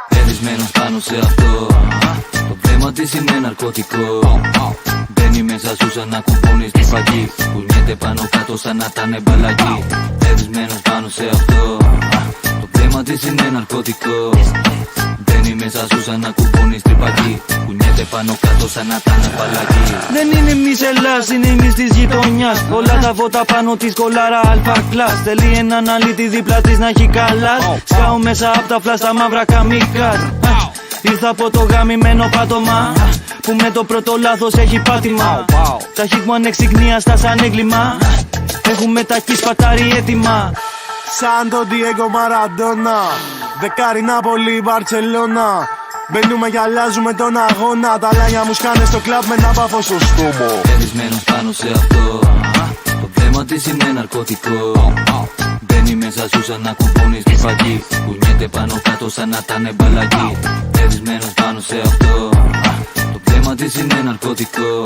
Ερισμένος πάνω σε αυτό. Το βλέμμα της είναι ναρκωτικό. Μπαίνει μέσα σου σαν να κουμπώνεις τη φαγή. Κουνιέται πάνω κάτω σαν να ήταν μπαλάκι. Ερισμένος πάνω σε αυτό. Το βλέμμα της είναι ναρκωτικό. Μπαίνει μέσα σου σαν να κουμπώνεις τρυπακί. Κουνιέται πάνω κάτω σαν να ήταν μπαλάκι. Δεν είναι μης Ελλάς, είναι μης της γειτονιάς. Όλα τα φώτα πάνω της κολάρα αλφα κλάς. Θέλει έναν αλήτη δίπλα της να έχει καλάς. Σκάω μέσα απ' τα φλάστα μαύρα καμικάζ. Ήρθα από το γαμημένο πάτωμα που με το πρώτο λάθος έχει πάτημα. Τα χικ μου ανεξιγνίαστα σαν έγκλημα. Έχουμε τα κι σπατάρι έτοιμα. Σαν τον Diego Maradona, δεκάρι Νάπολη, Μπαρτσελώνα. Μπαίνουμε και αλλάζουμε τον αγώνα. Τα λάνια μου σκάνε στο κλαμπ με ένα πάφο στο στόμα. Ερισμένος πάνω σε αυτό. Το βλέμμα της είναι ναρκωτικό. Μπαίνει μέσα σου σαν να κουμπώνεις τη φαγή. Κουνιέται πάνω κάτω σαν να ήταν μπαλάκι. Ερισμένος πάνω σε αυτό. Το βλέμμα της είναι ναρκωτικό.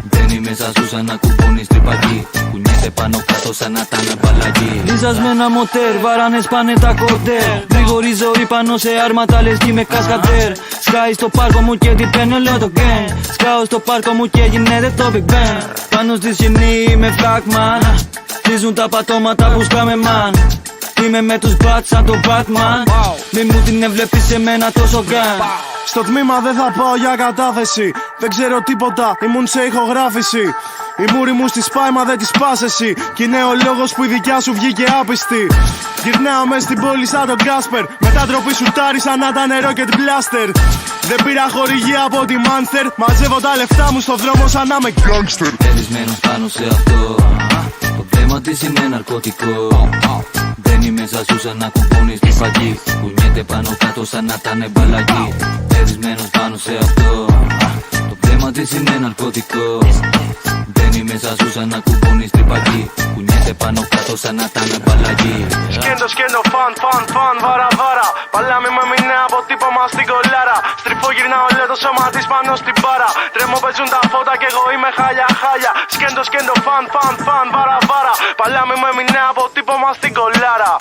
Μπαίνει μέσα σου σαν να κουμπώνεις τρυπακί. Κουνιέται πάνω κάτω σαν να ήταν μπαλάκι. Λίζασμένα μοτέρ, βαράνες πάνε τα κορτέρ. Γρήγορη ζωή πάνω σε άρματα λες κι με κασκατέρ. Σκάει στο πάρκο μου και την παίρνω λέω το gang. Σκάω στο πάρκο μου και γίνεται το Big Bang. Πάνω στη σκηνή είμαι flagman. Χτίζουν τα πατώματα που σκάμε man. Είμαι με τους bats σαν το Batman. Μη μου την έβλεπεις σε μένα τόσο gang. Στο τμήμα δεν θα πάω για κατάθεση. Δεν ξέρω τίποτα, ήμουν σε ηχογράφηση. Η μούρη μου στη σπάει μα δεν τη πας εσύ. Κι είναι ο λόγος που η δικιά σου βγήκε άπιστη. Γυρνάω μες στην πόλη σαν τον Κάσπερ. Μετά ντροπή σουτάρι σαν να ήταν Rocket Blaster. Δεν πήρα χορηγία από τη Monster. Μαζεύω τα λεφτά μου στο δρόμο σαν να είμαι gangster. Ερισμένος πάνω σε αυτό. Το βλέμμα της είναι ναρκωτικό. Μπαίνει μέσα σου σαν να κουμπώνεις τη φαγή. Κουνιέται πάνω κάτω σαν να ήταν μπαλάκι. Ερισμένος πάνω σε αυτό. Το βλέμμα της είναι ναρκωτικό. Μπαίνει μέσα σου σαν να κουμπώνεις τρυπακί. Κουνιέται πάνω κάτω σαν να ήταν μπαλάκι. Σκέντο, σκέντο, φαν, φαν, φαν, βάρα, βάρα. Παλάμι με μηνέ αποτύπωμα στην κολάρα. Στριφό γυρνάω λέω το σώμα της πάνω στην μπάρα. Τρέμω παίζουν τα φώτα κι εγώ είμαι χάλια, χάλια. Σκέντο, σκέντο, φαν, φαν, φαν, βάρα, βάρα. Παλάμι με μηνέ αποτύπωμα στην κολάρα.